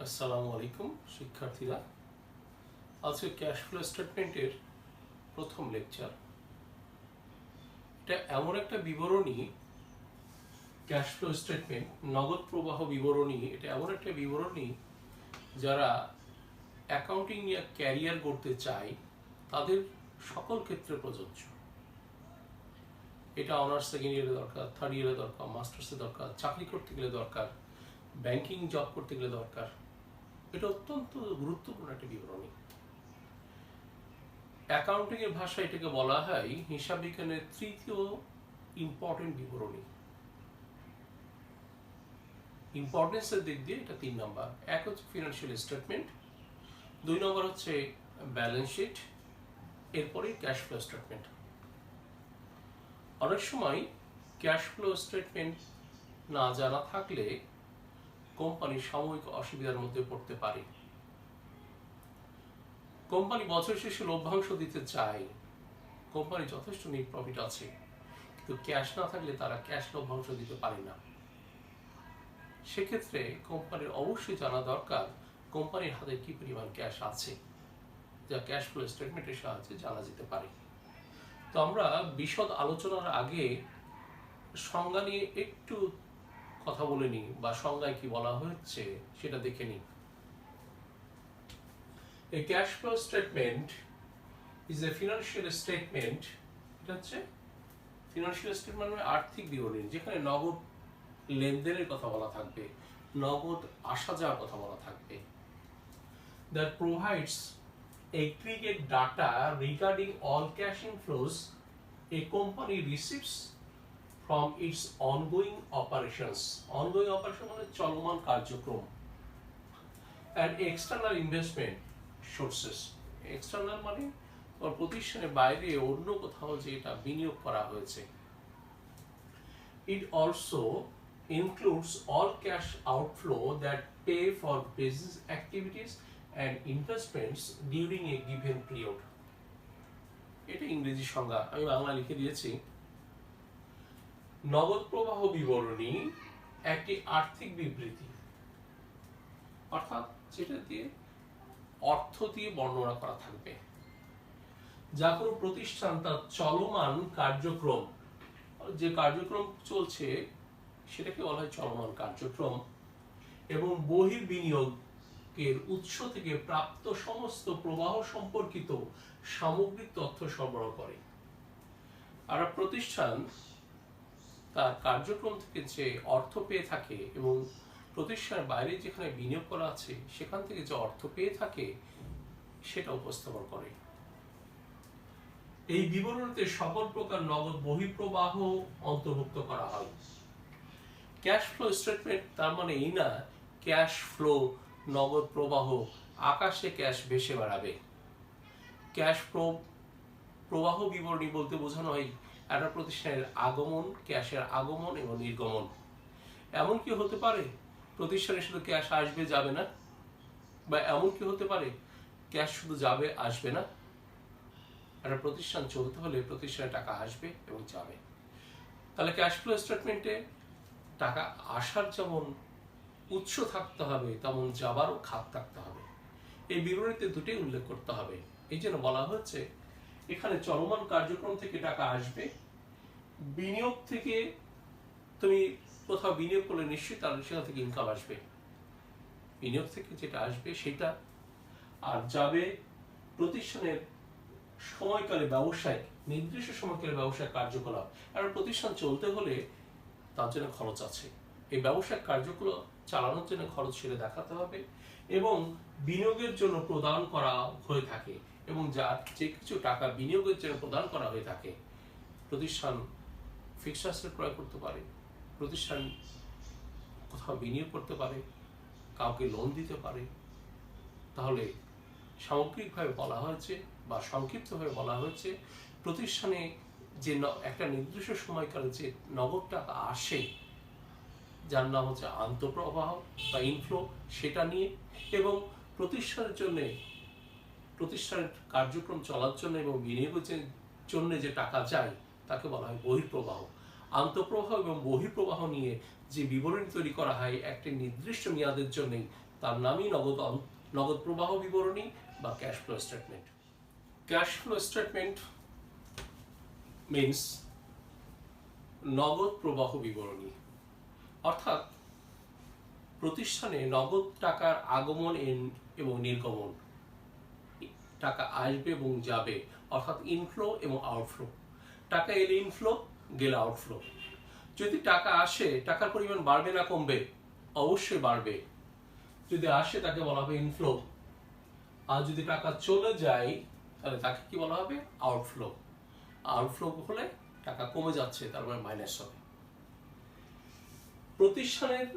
আসসালামু আলাইকুম শিক্ষার্থীরা। আজকে ক্যাশ ফ্লো স্টেটমেন্টের প্রথম লেকচার। এটা এমন একটা বিবরণী, ক্যাশ ফ্লো স্টেটমেন্ট নগদ প্রবাহ বিবরণী। এটা এমন একটা বিবরণী যারা অ্যাকাউন্টিং নিয়ে ক্যারিয়ার করতে চায় তাদের সকল ক্ষেত্রে প্রযোজ্য। এটা অনার্স সেকেন্ড ইয়ারে দরকার, থার্ড ইয়ারে দরকার, মাস্টার্সে দরকার, চাকরি করতে গেলে দরকার, ব্যাংকিং জব করতে গেলে দরকার। এটা অত্যন্ত গুরুত্বপূর্ণ একটা বিবরণী। অ্যাকাউন্টিং এর ভাষায় এটাকে বলা হয় হিসাব বিজ্ঞানের তৃতীয় ইম্পর্টেন্ট বিবরণী। ইম্পর্টেন্সের দিক দিয়ে এটা 3 নম্বর। এক হচ্ছে ফিনান্সিয়াল স্টেটমেন্ট, 2 নম্বর হচ্ছে ব্যালেন্স শিট, এরপরে ক্যাশ ফ্লো স্টেটমেন্ট। অনেক সময় ক্যাশ ফ্লো স্টেটমেন্ট না জানা থাকলে কোম্পানি সাময়িক অসুবিধার মধ্যে পড়তে পারে। কোম্পানি বছর শেষে লভ্যাংশ দিতে চায়, কোম্পানি যথেষ্ট নেট প্রফিট আছে, কিন্তু ক্যাশ না থাকলে তারা ক্যাশ লভ্যাংশ দিতে পারে না। সেক্ষেত্রে কোম্পানির অবশ্যই জানা দরকার কোম্পানির হাতে কি পরিমাণ ক্যাশ আছে, যা ক্যাশ ফ্লো স্টেটমেন্টের সাহায্যে জানা যেতে পারে। তো আমরা বিশদ আলোচনার আগে সংজ্ঞা নিয়ে একটু কথা বলে নিই, বা সংজ্ঞায় কি বলা হচ্ছে সেটা দেখে নিই। A cash flow statement is a financial statement. এটা হচ্ছে ফিনান্সিয়াল স্টেটমেন্ট মানে আর্থিক বিবরণী, যেখানে নগদ লেনদেনের কথা বলা থাকবে, নগদ আসা যাওয়ার কথা বলা থাকবে। That provides aggregate data regarding all cash inflows a company receives from its ongoing operations. Ongoing operation মানে চলমান কার্যক্রম। And external investment sources. External মানে প্রতিষ্ঠানের বাইরে অন্য কোথাও যে এটা বিনিয়োগ করা হয়েছে। It also includes all cash outflow that pay for business activities and investments during a given period. এটা ইংরেজি সংজ্ঞা, আমি বাংলা লিখে দিয়েছি। নগদ প্রবাহ বিবরণী একটি আর্থিক বিবৃতি, অর্থাৎ যেটা দিয়ে অর্থ দিয়ে বর্ণনা করা থাকবে, যা কোনো প্রতিষ্ঠান তার চলমান কার্যক্রম, যে কার্যক্রম চলছে সেটাকে বলা হয় চলমান কার্যক্রম, এবং বহির্বিনিয়োগের উৎস থেকে প্রাপ্ত সমস্ত প্রবাহ সম্পর্কিত সামগ্রিক তথ্য সরবরাহ করে। আর প্রতিষ্ঠান তার কার্যক্রম থেকে যে অর্থ পেয়ে থাকে এবং প্রতিষ্ঠানের বাইরে যেখানে বিনিয়োগ করা আছে সেখান থেকে যে অর্থ পেয়ে থাকে সেটা উপস্থাপন করে। এই বিবরণীতে সকল প্রকার নগদ বহিঃপ্রবাহ অন্তর্ভুক্ত করা হয়। ক্যাশ ফ্লো স্টেটমেন্ট তার মানে এই না ক্যাশ ফ্লো নগদ প্রবাহ আকাশে ক্যাশ ভেসে বেড়াবে। ক্যাশ প্রবাহ বিবরণী বলতে বোঝানো হয় একটা প্রতিষ্ঠানের আগমন, ক্যাশের আগমন এবং নির্গমন। এমন কি হতে পারে প্রতিষ্ঠানে শুধু ক্যাশ আসবে যাবে না, বা এমন কি হতে পারে ক্যাশ শুধু যাবে আসবে না। একটা প্রতিষ্ঠান চলতে হলে প্রতিষ্ঠানে টাকা আসবে এবং যাবে। তাহলে ক্যাশ ফ্লো স্টেটমেন্টে টাকা আসার যেমন উৎস থাকতে হবে তেমন যাবারও খাত থাকতে হবে। এই বিবরণীতে দুটোই উল্লেখ করতে হবে। এই জন্য বলা হচ্ছে এখানে চলমান কার্যক্রম থেকে টাকা আসবে, বিনিয়োগ থেকে তুমি কোথাও বিনিয়োগ করলে নিশ্চয়ই তার সেখান থেকে ইনকাম আসবে, বিনিয়োগ থেকে যেটা আসবে সেটা, আর যাবে প্রতিষ্ঠানের সময়কালে ব্যবসায়িক, নির্দিষ্ট সময়কালে ব্যবসায়িক কার্যকলাপ। আর প্রতিষ্ঠান চলতে হলে তার জন্য খরচ আছে, এই ব্যবসায়িক কার্যকলাপ চালানোর জন্য খরচ সেটা দেখাতে হবে, এবং বিনিয়োগের জন্য প্রদান করা হয়ে থাকে, এবং যার যে কিছু টাকা বিনিয়োগের জন্য প্রদান করা হয়ে থাকে, প্রতিষ্ঠান ফিক্সড অ্যাসেট ক্রয় করতে পারে, প্রতিষ্ঠান কোথাও বিনিয়োগ করতে পারে, কাউকে লোন দিতে পারে। তাহলে সামগ্রিকভাবে বলা হয়েছে বা সংক্ষিপ্তভাবে বলা হয়েছে প্রতিষ্ঠানে যে একটা নির্দিষ্ট সময়কালে যে নগদ টাকা আসে যার নাম হচ্ছে আন্তঃপ্রবাহ বা ইনফ্লো, সেটা নিয়ে, এবং প্রতিষ্ঠানের জন্য, প্রতিষ্ঠানের কার্যক্রম চলার জন্য এবং বিনিয়োগের জন্য যে টাকা চাই তাকে বলা হয় বহিঃপ্রবাহ। আন্তঃপ্রবাহ এবং বহিঃপ্রবাহ নিয়ে যে বিবরণী তৈরি করা হয় একটি নির্দিষ্ট মেয়াদের জন্যই তার নামই নগদ প্রবাহ বিবরণী বা cash flow statement. Cash flow statement means নগদ প্রবাহ বিবরণী, অর্থাৎ প্রতিষ্ঠানে নগদ টাকার আগমন এবং নির্গমন, টাকা আসবে এবং যাবে, অর্থাৎ ইনফ্লো এবং আউটফ্লো। টাকা এলে ইনফ্লো, গেলে আউটফ্লো। যদি টাকা আসে, টাকার পরিমাণ বাড়বে না কমবে? অবশ্যই বাড়বে। যদি আসে তাকে বলা হবে ইনফ্লো, আর যদি টাকা চলে যায় তাহলে তাকে কি বলা হবে? আউটফ্লো। আউটফ্লো হলে টাকা কমে যাচ্ছে, তারপরে মাইনাস হবে। প্রতিষ্ঠানের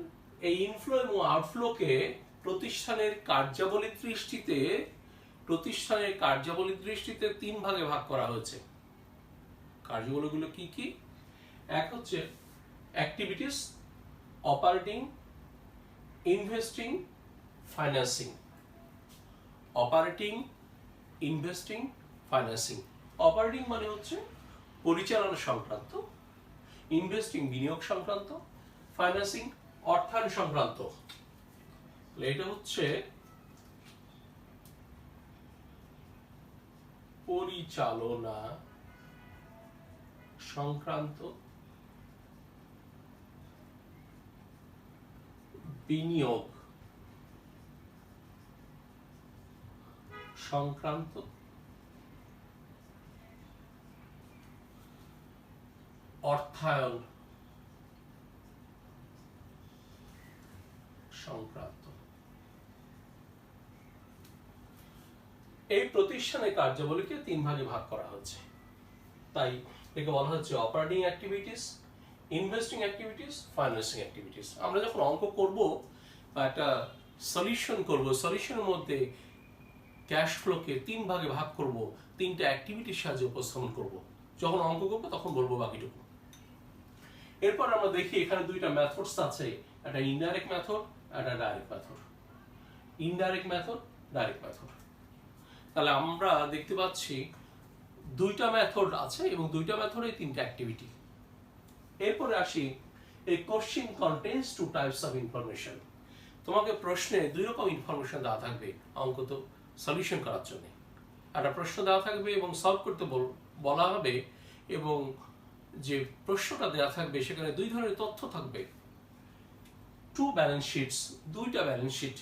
এই ইনফ্লো এবং আউটফ্লোকে প্রতিষ্ঠানের কার্যাবলীর দৃষ্টিতে 3 ভাগে ভাগ করা হয়েছে। কার্যাবলীগুলো কি কি? এক হচ্ছে activities, operating, investing, financing. Operating, investing, financing. Operating মানে হচ্ছে পরিচালনা সংক্রান্ত, ইনভেস্টিং বিনিয়োগ সংক্রান্ত, ফাইন্যান্সিং অর্থায়ন সংক্রান্ত। এটা হচ্ছে পরিচালনা সংক্রান্ত, বিনিয়োগ সংক্রান্ত, অর্থায়ন সংক্রান্ত। এই প্রতিষ্ঠানের কার্যাবলীকে 3 ভাগে ভাগ করা হয়েছে। তাই একে বলা হচ্ছে operating activities, investing activities, financing activities. আমরা যখন অঙ্ক করব বা একটা সলিউশন করব, সলিউশনের মধ্যে ক্যাশ ফ্লোকে 3 ভাগে ভাগ করব, 3টা অ্যাক্টিভিটির সাহায্যে উপস্থাপন করব। যখন অঙ্ক করব তখন বলবো বাকিটুকু। এরপর আমরা দেখি এখানে 2টা মেথডস আছে, একটা ইনডাইরেক্ট মেথড, একটা direct method. Indirect method, direct method. তাহলে আমরা দেখতে পাচ্ছি 2টা মেথড আছে এবং 2টা মেথডে 3টা অ্যাক্টিভিটি। এরপরে আসি, এই question contains 2 types of information. তোমাকে প্রশ্নে 2 রকম ইনফরমেশন দেওয়া থাকবে অঙ্ক তো সলিউশন করার জন্য। একটা প্রশ্ন দেওয়া থাকবে এবং সলভ করতে বলা হবে, এবং যে প্রশ্নটা দেওয়া থাকবে সেখানে 2 ধরনের তথ্য থাকবে। 2 ব্যালেন্স শিটস, 2টা balance sheet,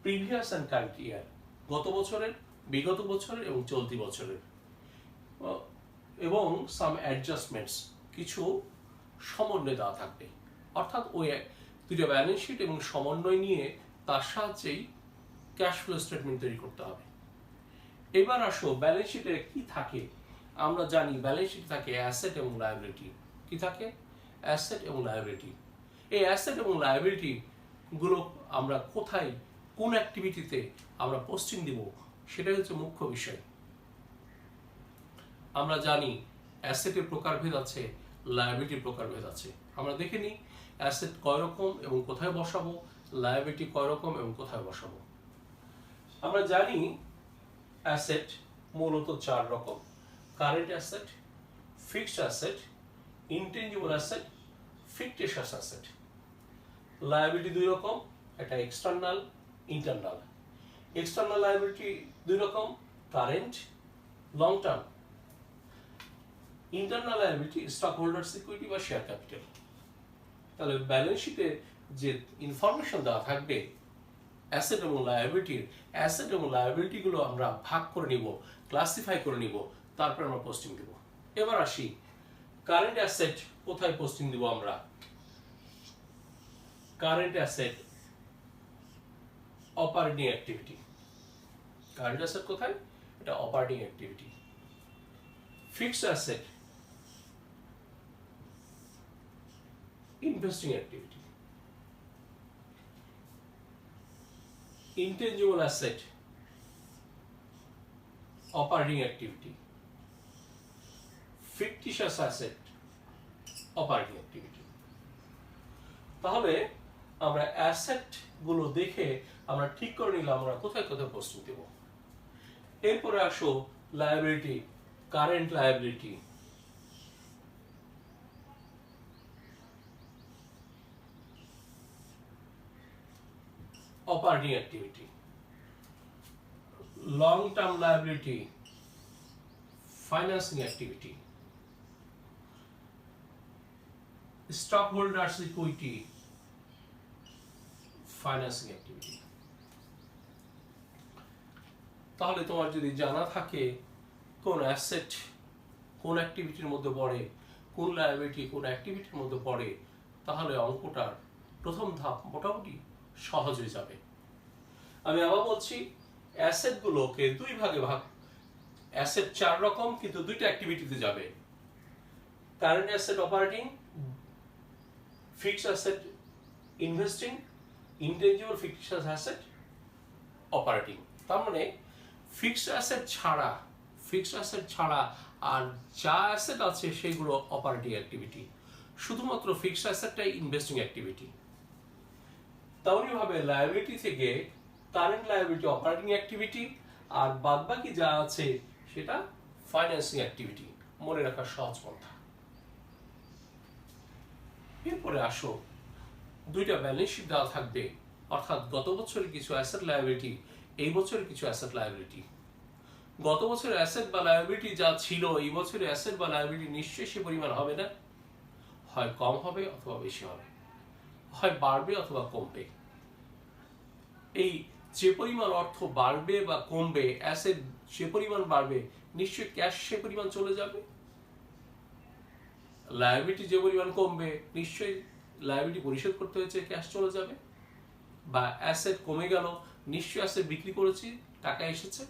previous and current year, গত বছরের, বিগত বছরের এবং চলতি বছরের, এবং সাম অ্যাডজাস্টমেন্টস, কিছু সমন্বয় দেওয়া থাকবে। অর্থাৎ ওই 2টা ব্যালেন্স শিট এবং সমন্বয় নিয়ে তার সাহায্যেই ক্যাশ ফ্লো স্টেটমেন্ট তৈরি করতে হবে। এবার আসো ব্যালেন্স শিটে কি থাকে। আমরা জানি ব্যালেন্স শিটে থাকে অ্যাসেট এবং লায়াবিলিটি। কি থাকে? অ্যাসেট এবং লায়াবিলিটি। এই অ্যাসেট এবং লায়াবিলিটি গুলো আমরা কোথায়, কোন অ্যাক্টিভিটিতে আমরা পোস্টিং দিব, সেটাই হচ্ছে মুখ্য বিষয়। আমরা জানি অ্যাসেটের প্রকারভেদ আছে, লায়াবিলিটির প্রকারভেদ আছে। আমরা দেখে নিই অ্যাসেট কয় রকম এবং কোথায় বসাবো, লায়াবিলিটি কয় রকম এবং কোথায় বসাবো। আমরা জানি অ্যাসেট মূলত 4 রকম: current asset, fixed asset, intangible asset, fictitious asset. Liability 2 রকম, একটা এক্সটার্নাল, ইন্টারনাল। এক্সটার্নাল লায়াবিলিটি 2 রকম, current, long term. Internal liability stock holders equity বা শেয়ার ক্যাপিটাল। তাহলে ব্যালেন্স শিটে যে ইনফরমেশন দেওয়া থাকবে অ্যাসেট এবং লায়াবিলিটির, অ্যাসেট এবং লায়াবিলিটি গুলো আমরা ভাগ করে নিব, ক্লাসিফাই করে নিব, তারপর আমরা পোস্টিং দেব। এবার আসি কারেন্ট অ্যাসেট কোথায় পোস্টিং দিব আমরা। Current asset operating activity. Current asset কোথায়? এটা operating activity. Fixed asset investing activity. intangible asset operating activity, fictitious asset operating activity। তাহলে আমরা অ্যাসেট গুলো দেখে আমরা ঠিক করে নিলাম আমরা কোথায় কোথায় পোস্টিং দেব। এরপরে আসো liability, current liability. Operating activity. Long term liability financing activity. Stock holders equity financing activity. তাহলে তোমার যদি জানা থাকে কোন অ্যাসেট কোন অ্যাক্টিভিটির মধ্যে পড়ে, কোন লায়াবিলিটি কোন অ্যাক্টিভিটির মধ্যে পড়ে, তাহলে অঙ্কটার প্রথম ধাপ মোটামুটি সহজ হয়ে যাবে। আমি আবার বলছি, অ্যাসেটগুলোকে দুই ভাগে ভাগ। অ্যাসেট চার রকম, কিন্তু দুইটা অ্যাক্টিভিটিতে যাবে। Current asset operating, fixed asset investing, intangible fixed asset operating. তার মানে ফিক্সড অ্যাসেট ছাড়া আর যা অ্যাসেট আছে সেগুলো অপারেটিং অ্যাক্টিভিটি। শুধুমাত্র ফিক্সড অ্যাসেটটাই ইনভেস্টিং অ্যাক্টিভিটি। তেমনি ভাবে লায়াবিলিটি থেকে কারেন্ট লায়াবিলিটি অপারেটিং অ্যাক্টিভিটি, আর বাদবাকি যা আছে সেটা ফাইন্যান্সিং অ্যাক্টিভিটি। মনে রাখার সহজ পন্থা। এরপরে আসো, দুইটা ব্যালেন্স শিট দেওয়া থাকবে, অর্থাৎ গত বছরের কিছু অ্যাসেট লায়াবিলিটি, এই বছরের কিছু অ্যাসেট লায়াবিলিটি। গত বছরের অ্যাসেট বা লায়াবিলিটি যা ছিল, এই বছরের অ্যাসেট বা লায়াবিলিটি নিশ্চয়ই সে পরিমাণ হবে না, হয় কম হবে অথবা বেশি হবে, হয় বাড়বে অথবা কমবে। এই যে পরিমাণ অর্থ বাড়বে বা কমবে, অ্যাসেট যে পরিমাণ বাড়বে, নিশ্চয়ই ক্যাশ সে পরিমাণ চলে যাবে। লায়াবিলিটি যে পরিমাণ কমবে, নিশ্চয়ই লায়াবিলিটি পরিশোধ করতে হয়েছে, ক্যাশ চলে যাবে। বা অ্যাসেট কমে গেল, নিশ্চয়ই অ্যাসেট বিক্রি করেছি, টাকা এসেছে।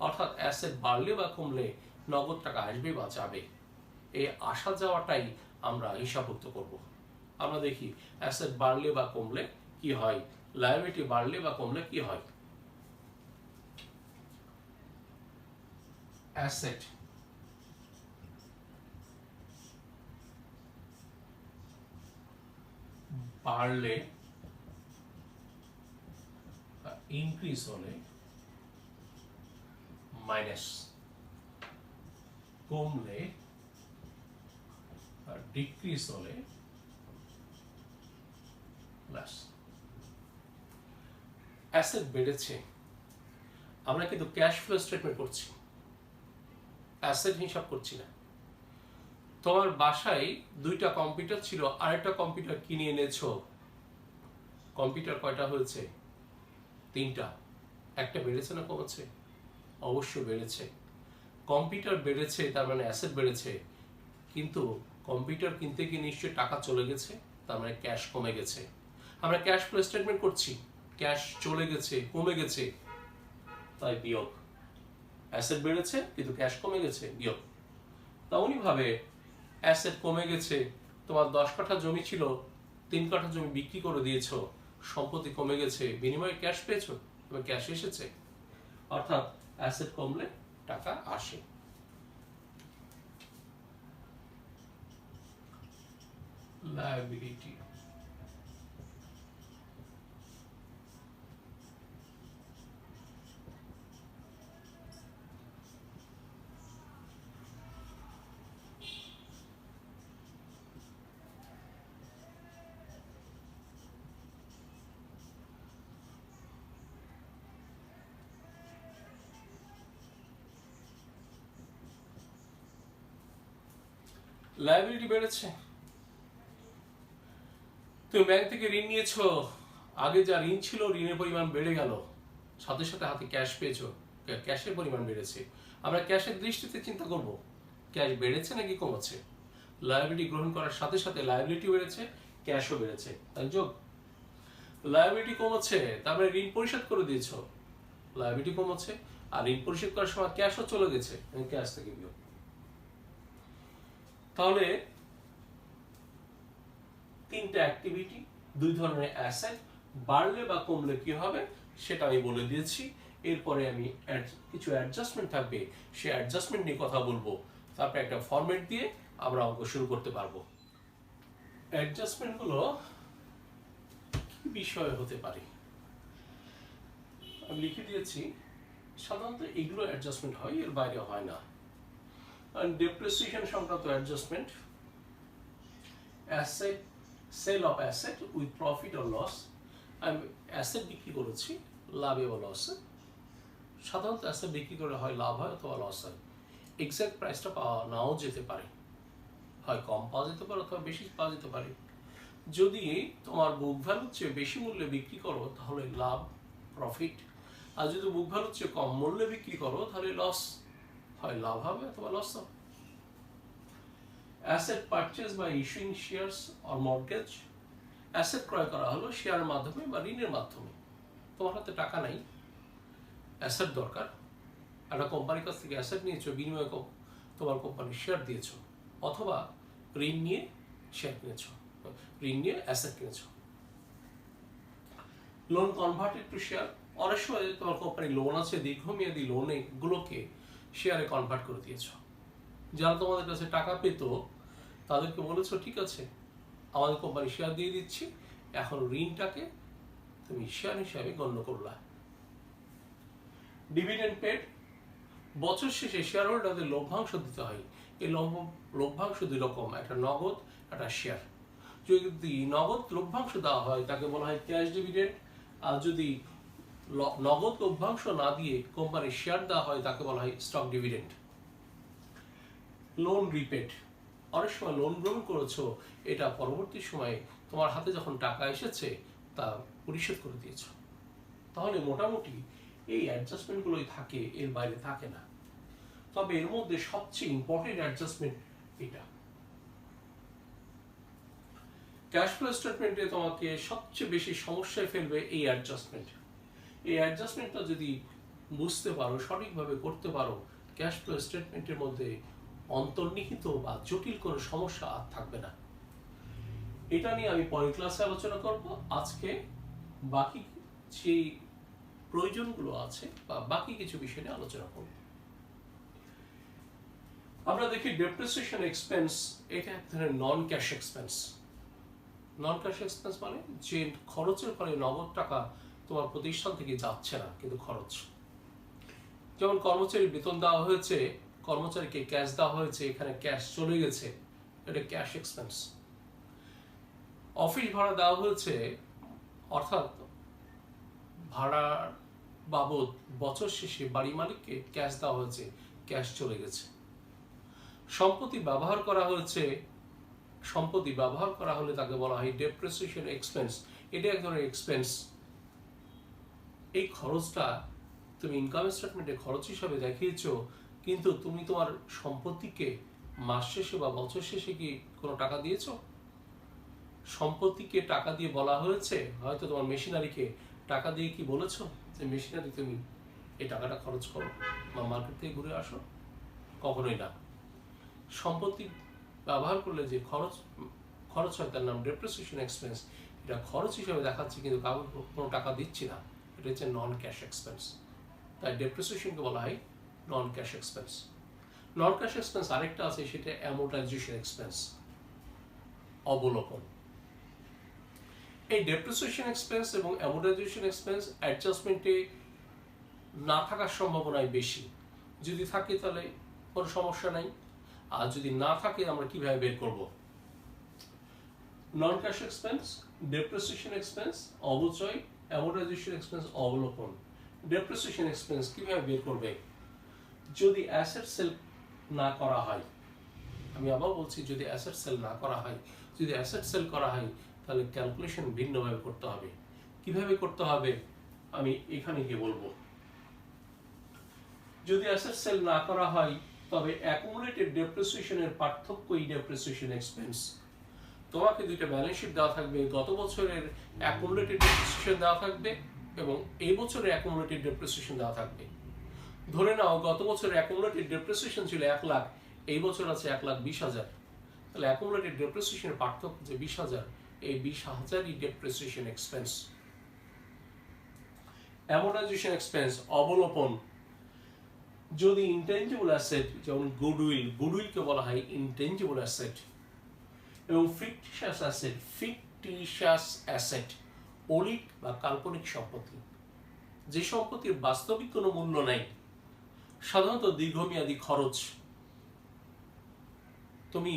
অর্থাৎ অ্যাসেট বাড়লে বা কমলে নগদ টাকা আসবে বা যাবে। এই আসা যাওয়াটাই আমরা হিসাবভুক্ত করব। আমরা দেখি অ্যাসেট বাড়লে বা কমলে কি হয়, লায়াবিলিটি বাড়লে বা কমলে কি হয়। অ্যাসেট বাড়লে ইনক্রিজ হলে মাইনাস, কমলে ডিক্রিজ হলে প্লাস। অ্যাসেট বেড়েছে, আমরা কিন্তু ক্যাশ ফ্লো স্টেটমেন্ট করছি, অ্যাসেট হিসাব করছি না। তোমার বাসায় দুইটা কম্পিউটার ছিল, আরেকটা কম্পিউটার কিনে এনেছো। কম্পিউটার কয়টা হয়েছে? তিনটা। একটা বেড়েছে না কমেছে? অবশ্যই বেড়েছে। কম্পিউটার বেড়েছে, তার মানে অ্যাসেট বেড়েছে। কিন্তু কম্পিউটার কিনতে গিয়ে নিশ্চয়ই টাকা চলে গেছে, তার মানে ক্যাশ কমে গেছে। আমরা ক্যাশ ফ্লো স্টেটমেন্ট করছি, ক্যাশ চলে গেছে, কমে গেছে, তাই বিয়োগ। অ্যাসেট বেড়েছে কিন্তু ক্যাশ কমে গেছে, বিয়োগ। তেমনই ভাবে অ্যাসেট কমে গেছে, তোমার 10 কাঠা জমি ছিল, 3 কাঠা জমি বিক্রি করে দিয়েছো, সম্পত্তি কমে গেছে, বিনিময়ে ক্যাশ পেয়েছো, তবে ক্যাশ এসেছে। অর্থাৎ অ্যাসেট কমলে টাকা আসে। লায়াবিলিটি লায়াবিলিটি বেড়েছে। তুমি ব্যাংক থেকে ঋণ নিয়েছো, আগে যা ঋণ ছিল ঋণের পরিমাণ বেড়ে গেল, সাথে সাথে হাতে ক্যাশ পেয়েছো, ক্যাশের পরিমাণ বেড়েছে। আমরা ক্যাশের দৃষ্টিতে চিন্তা করব, ক্যাশ বেড়েছে নাকি কমেছে। লায়াবিলিটি গ্রহণ করার সাথে সাথে লায়াবিলিটি বেড়েছে, ক্যাশও বেড়েছে, তাই যোগ। লায়াবিলিটি কমেছে, তারপরে ঋণ পরিশোধ করে দিয়েছো, লায়াবিলিটি কমেছে, আর ঋণ পরিশোধ করার সময় ক্যাশও চলে গেছে, ক্যাশ থেকে বিয়োগ। তাহলে তিনটা অ্যাক্টিভিটি, দুই ধরনের অ্যাসেট, বাড়লে বা কমলে কি হবে সেটা আমি বলে দিয়েছি। এরপরে আমি কিছু অ্যাডজাস্টমেন্ট থাকবে, সেই অ্যাডজাস্টমেন্ট নিয়ে কথা বলবো। তারপরে একটা ফরম্যাট দিয়ে আমরা অঙ্ক শুরু করতে পারবো। অ্যাডজাস্টমেন্ট গুলো কি বিষয়ে হতে পারে আমি লিখে দিয়েছি। সাধারণত এগুলো অ্যাডজাস্টমেন্ট হয়, এর বাইরে হয় না। ডেপ্রিসিয়েশন সংক্রান্ত adjustment, asset, sale of asset with profit or loss, আমি অ্যাসেট বিক্রি করেছি লাভে বা লসে। সাধারণত অ্যাসেট বিক্রি করে হয় লাভ হয় অথবা লস হয়, এক্সাক্ট প্রাইসটা পাওয়া নাও যেতে পারে, হয় কম পাওয়া যেতে পারে অথবা বেশি পাওয়া যেতে পারে। যদি তোমার বুক ভ্যালুর চেয়ে বেশি মূল্যে বিক্রি করো তাহলে লাভ, প্রফিট। আর যদি বুক ভ্যালুর চেয়ে কম মূল্যে বিক্রি করো তাহলে লস, হয় লাভ হবে অথবা লস হবে। Asset purchase by issuing shares or mortgage. Asset ক্রয় করা হলো শেয়ারের মাধ্যমে বা ঋণের মাধ্যমে। তোমার হাতে টাকা নাই, অ্যাসেট দরকার, একটা কোম্পানির কাছ থেকে অ্যাসেট নিয়েছো, বিনিময়ে তোমার কোম্পানির শেয়ার দিয়েছো, অথবা ঋণ নিয়ে শেয়ার কিনেছো, ঋণ নিয়ে অ্যাসেট কিনেছো। Loan converted to share. অনেক সময় তোমার কোম্পানি লোন আছে, দীর্ঘমেয়াদী লোনে গুলোকে শেয়ারে কনভার্ট করে দিয়েছো। যারা তোমাদের কাছে টাকা পেত তাদেরকে বলেছো ঠিক আছে আমাদের কোম্পানি শেয়ার দিয়ে দিচ্ছি, এখন ঋণটাকে তুমি শেয়ার হিসাবে গণ্য করলা। Dividend paid. বছর শেষে শেয়ার হোল্ডারদের লভ্যাংশ দিতে হয়। এই লভ্যাংশ দুই রকম, একটা নগদ, একটা শেয়ার। যদি নগদ লভ্যাংশ দেওয়া হয় তাকে বলা হয় ক্যাশ ডিভিডেন্ড, আর যদি নগদ লভ্যাংশ না দিয়ে কোম্পানির শেয়ার দেওয়া হয় তাকে বলা হয় স্টক ডিভিডেন্ড। লোন রিপেড। অনেক সময় লোন গ্রহণ করেছো, এটা পরবর্তী সময়ে তোমার হাতে যখন টাকা এসেছে তা পরিশোধ করে দিয়েছো। তাহলে মোটামুটি এই অ্যাডজাস্টমেন্টগুলোই থাকে, এর বাইরে থাকে না। তবে এর মধ্যে সবচেয়ে ইম্পর্টেন্ট অ্যাডজাস্টমেন্ট এটা। ক্যাশ ফ্লো স্টেটমেন্টে তোমাকে সবচেয়ে বেশি সমস্যায় ফেলবে এই অ্যাডজাস্টমেন্ট। এই অ্যাডজাস্টমেন্টটা যদি বুঝতে পারো, সঠিকভাবে করতে পারো, ক্যাশ ফ্লো স্টেটমেন্টের মধ্যে অন্তর্নিহিত বা জটিল কোনো সমস্যা আর থাকবে না। এটা নিয়ে আমি পরের ক্লাসে আলোচনা করব। আজকে বাকি যে প্রয়োজনগুলো আছে বা বাকি কিছু বিষয় নিয়ে আলোচনা করব। আমরা দেখি ডেপ্রিসিয়েশন এক্সপেন্স, এটা এক ধরনের নন ক্যাশ এক্সপেন্স। নন ক্যাশ এক্সপেন্স মানে যে খরচের ফলে নগদ টাকা তোমার প্রতিষ্ঠান থেকে যাচ্ছে না, কিন্তু খরচ। যেমন কর্মচারী বেতন দেওয়া হয়েছে, কর্মচারীকে ক্যাশ দেওয়া হয়েছে, এখানে ক্যাশ চলে গেছে, এটা ক্যাশ এক্সপেন্স। অফিস ভাড়া দেওয়া হয়েছে, অর্থাৎ ভাড়ার বাবদ বছর শেষে বাড়ি মালিককে ক্যাশ দেওয়া হয়েছে, ক্যাশ চলে গেছে। সম্পত্তি ব্যবহার করা হয়েছে, সম্পত্তি ব্যবহার করা হলে তাকে বলা হয় ডেপ্রিসিয়েশন এক্সপেন্স, এটা এক ধরনের এক্সপেন্স। এই খরচটা তুমি ইনকাম স্টেটমেন্টে খরচ হিসাবে দেখিয়েছো, কিন্তু তুমি তোমার সম্পত্তিকে মাস শেষে বা বছর শেষে কি কোনো টাকা দিয়েছো? সম্পত্তিকে টাকা দিয়ে বলা হয়েছে, হয়তো তোমার মেশিনারিকে টাকা দিয়ে কি বলেছো যে মেশিনারি তুমি এই টাকাটা খরচ করো বা মার্কেট থেকে ঘুরে আসো? কখনোই না। সম্পত্তি ব্যবহার করলে যে খরচ হয় তার নাম ডেপ্রিসিয়েশন এক্সপেন্স। এটা খরচ হিসেবে দেখাচ্ছি কিন্তু কাউকে কোনো টাকা দিচ্ছি না, এটা হচ্ছে নন ক্যাশ এক্সপেন্স। তাই ডেপ্রিসিয়েশনকে বলা হয় নন ক্যাশ এক্সপেন্স। নন ক্যাশ এক্সপেন্স আরেকটা আছে, সেটা অ্যামোর্টাইজেশন এক্সপেন্স, অবলোকন। এই ডেপ্রিসিয়েশন এক্সপেন্স এবং অ্যামোর্টাইজেশন এক্সপেন্স অ্যাডজাস্টমেন্টে না থাকার সম্ভাবনাই বেশি। যদি থাকে তাহলে কোনো সমস্যা নাই, আর যদি না থাকে আমরা কিভাবে বের করব? নন ক্যাশ এক্সপেন্স, ডেপ্রিসিয়েশন এক্সপেন্স, অবচয়, অ্যামোর্টাইজেশন এক্সপেন্স, অবলোকন। ডেপ্রিসিয়েশন এক্সপেন্স কিভাবে বের করবে? যদি অ্যাসেট সেল না করা হয়, আমি আবার বলছি যদি অ্যাসেট সেল না করা হয়, যদি অ্যাসেট সেল করা হয় তাহলে ক্যালকুলেশন ভিন্নভাবে করতে হবে। কিভাবে করতে হবে আমি এখানে গিয়ে বলবো। যদি অ্যাসেট সেল না করা হয় তবে অ্যাকুমুলেটেড ডেপ্রিসিয়েশনের পার্থক্যই ডেপ্রিসিয়েশন এক্সপেন্স। তোমাকে দুইটা ব্যালেন্স শিট দেওয়া থাকবে, গত বছরের অ্যাকুমুলেটেড ডেপ্রিসিয়েশন দেওয়া থাকবে এবং এই বছরের অ্যাকুমুলেটেড ডেপ্রিসিয়েশন দেওয়া থাকবে। ধরে নাও গত বছরের অ্যাকুমুলেটেড ডেপ্রিসিয়েশন ছিল 1 লাখ, এই বছর আছে 1,20,000, তাহলে অ্যাকুমুলেটেড ডেপ্রিসিয়েশনের পার্থক্য যে 20,000, এই 20,000ই ডেপ্রিসিয়েশন এক্সপেন্স। অ্যামোর্টাইজেশন এক্সপেন্স, অবলোপন। যদি ইনটেনজিবল অ্যাসেট যেমন গুডউইলকে বলা হয় ইনটেনজিবল অ্যাসেট, এবং ফিকটিশিয়াস অ্যাসেট অলিক বা কাল্পনিক সম্পত্তি, যে সম্পত্তির বাস্তবিক কোনো মূল্য নাই, সাধারণত দীর্ঘমেয়াদী খরচ। তুমি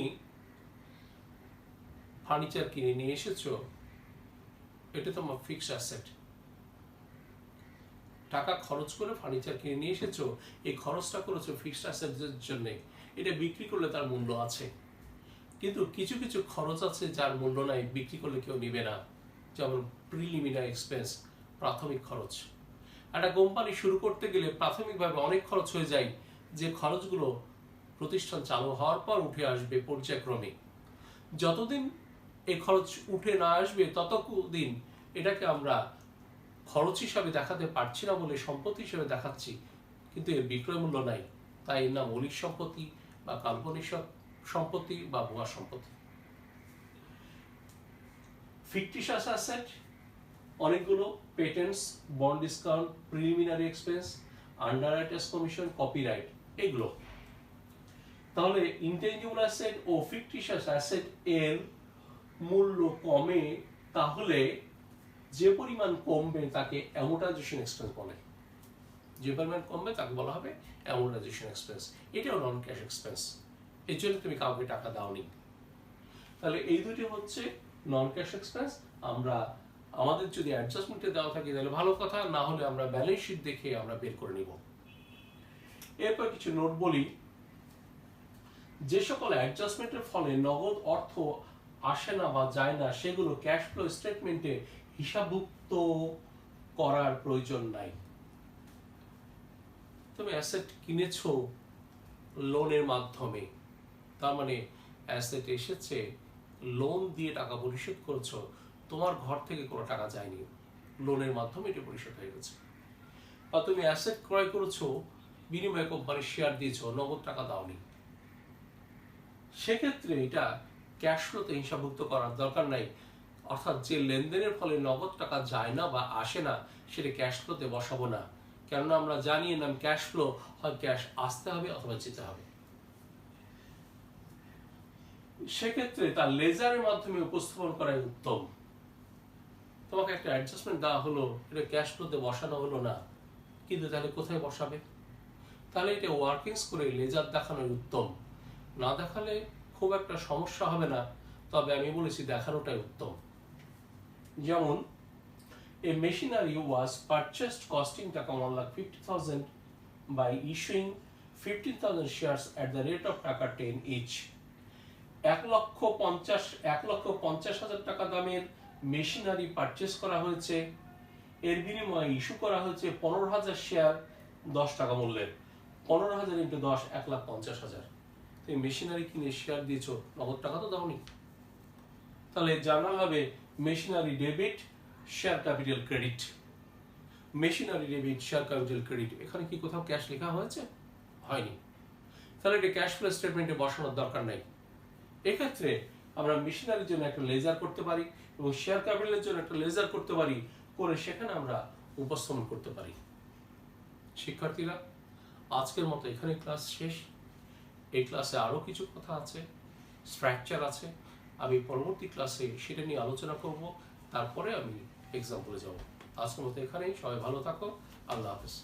ফার্নিচার কিনে নিয়ে এসেছো এটা তোমার ফিক্সড অ্যাসেট। টাকা খরচ করে ফার্নিচার কিনে নিয়ে এসেছো, এই খরচটা করেছো ফিক্সড অ্যাসেটের জন্য, এটা বিক্রি করলে তার মূল্য আছে। কিন্তু কিছু কিছু খরচ আছে যার মূল্য নাই, বিক্রি করলে কেউ নিবে না। যেমন প্রিলিমিনারি এক্সপেন্স, প্রাথমিক খরচ। একটা কোম্পানি শুরু করতে গেলে প্রাথমিকভাবে অনেক খরচ হয়ে যায়, যে খরচগুলো প্রতিষ্ঠান চালু হওয়ার পর উঠে আসবে পর্যায়ক্রমে। যতদিন এই খরচ উঠে না আসবে ততদিন এটাকে আমরা খরচ হিসাবে দেখাতে পারছি না বলে সম্পত্তি হিসেবে দেখাচ্ছি, কিন্তু এর বিক্রয় মূল্য নাই। তাই এর নাম মৌলিক সম্পত্তি বা কাল্পনিক সম্পত্তি বা ভুয়া সম্পত্তি। ফিকটিশিয়াস অ্যাসেট অনেকগুলো, patents, bond discount, preliminary expense, underwriters commission, copyright, এগুলো। তাহলে ইনটেনজিবল অ্যাসেট ও ফিকটিশিয়াস অ্যাসেট এর মূল্য কমে, তাহলে যে পরিমাণ কমবে তাকে অ্যামোর্টাইজেশন এক্সপেন্স বলে। যে পরিমাণ কমবে তাকে বলা হবে অ্যামোর্টাইজেশন এক্সপেন্স। এটাও নন ক্যাশ এক্সপেন্স, এর জন্য তুমি কাউকে টাকা দাওনি। তাহলে এই দুটি হচ্ছে নন ক্যাশ এক্সপেন্স। আমরা আমাদের যদি অ্যাডজাস্টমেন্টে দেওয়া থাকে তাহলে ভালো কথা, না হলে আমরা ব্যালেন্স শিট দেখে আমরা বের করে নিব। এরপর কিছু নোট বলি। যে সকল অ্যাডজাস্টমেন্টের ফলে নগদ অর্থ আসে না বা যায় না, সেগুলো ক্যাশ ফ্লো স্টেটমেন্টে হিসাবভুক্ত করার প্রয়োজন নাই। তুমি অ্যাসেট কিনেছো লোনের মাধ্যমে, তার মানে অ্যাসেট এসেছে, লোন দিয়ে টাকা পরিশোধ করছো, তোমার ঘর থেকে কোনো টাকা যায়নি, লোনের মাধ্যমে এটা পরিশোধ হয়ে গেছে। বা তুমি অ্যাসেট ক্রয় করেছো, বিনিময়ে কোম্পানির শেয়ার দিয়েছো, নগদ টাকা দাওনি, সেক্ষেত্রে এটা ক্যাশ ফ্লোতে হিসাবভুক্ত করার দরকার নাই। অর্থাৎ যে লেনদেনের ফলে নগদ টাকা যায় না বা আসে না, সেটা ক্যাশ ফ্লোতে বসাবো না। কেননা আমরা জানি নাম ক্যাশ ফ্লো, হয় ক্যাশ আসতে হবে অথবা যেতে হবে। সেক্ষেত্রে তার লেজারের মাধ্যমে উপস্থাপন করাই উত্তম। তোমাকে একটা অ্যাডজাস্টমেন্ট দেওয়া হলো, এটা ক্যাশ ফ্লোতে বসানো হলো না, কিন্তু তাহলে কোথায় বসাবে? তাহলে এটা ওয়ার্কিংস করে লেজার দেখানোই উত্তম। না দেখালে খুব একটা সমস্যা হবে না, তবে আমি বলেছি দেখানোটাই উত্তম। যেমন a machinery was purchased costing টাকা 1,50,000 by issuing 15,000 shares at the rate of টাকা 10 each। 1,50,000 টাকা দামের মেশিনারি পারচেস করা হয়েছে, এর বিনিময়ে ইস্যু করা হয়েছে 15,000 শেয়ার 10 টাকা মূল্যের। 15,000 × 10, 1,50,000। তুমি মেশিনারি কিনে শেয়ার দিয়েছো, নগদ টাকা তো দাওনি। তাহলে জার্নাল হবে machinery debit, share capital credit. Machinery debit, share capital credit, এখানে কি কোথাও ক্যাশ লেখা হয়েছে? হয়নি। তাহলে এটা ক্যাশ ফ্লো স্টেটমেন্টে বসানোর দরকার নাই। এক্ষেত্রে আমরা মেশিনারির জন্য একটা লেজার করতে পারি এবং শেয়ার ক্যাপিটালের জন্য একটা লেজার করতে পারি, করে সেখানে আমরা উপস্থাপন করতে পারি। শিক্ষার্থীরা, আজকের মতো এখানে ক্লাস শেষ। এই ক্লাসে আরো কিছু কথা আছে, স্ট্রাকচার আছে, আমি পরবর্তী ক্লাসে সেটা নিয়ে আলোচনা করব, তারপরে আমি এক্সাম্পলে যাব। আজকের মতো এখানেই, সবাই ভালো থাকো, আল্লাহ হাফেজ।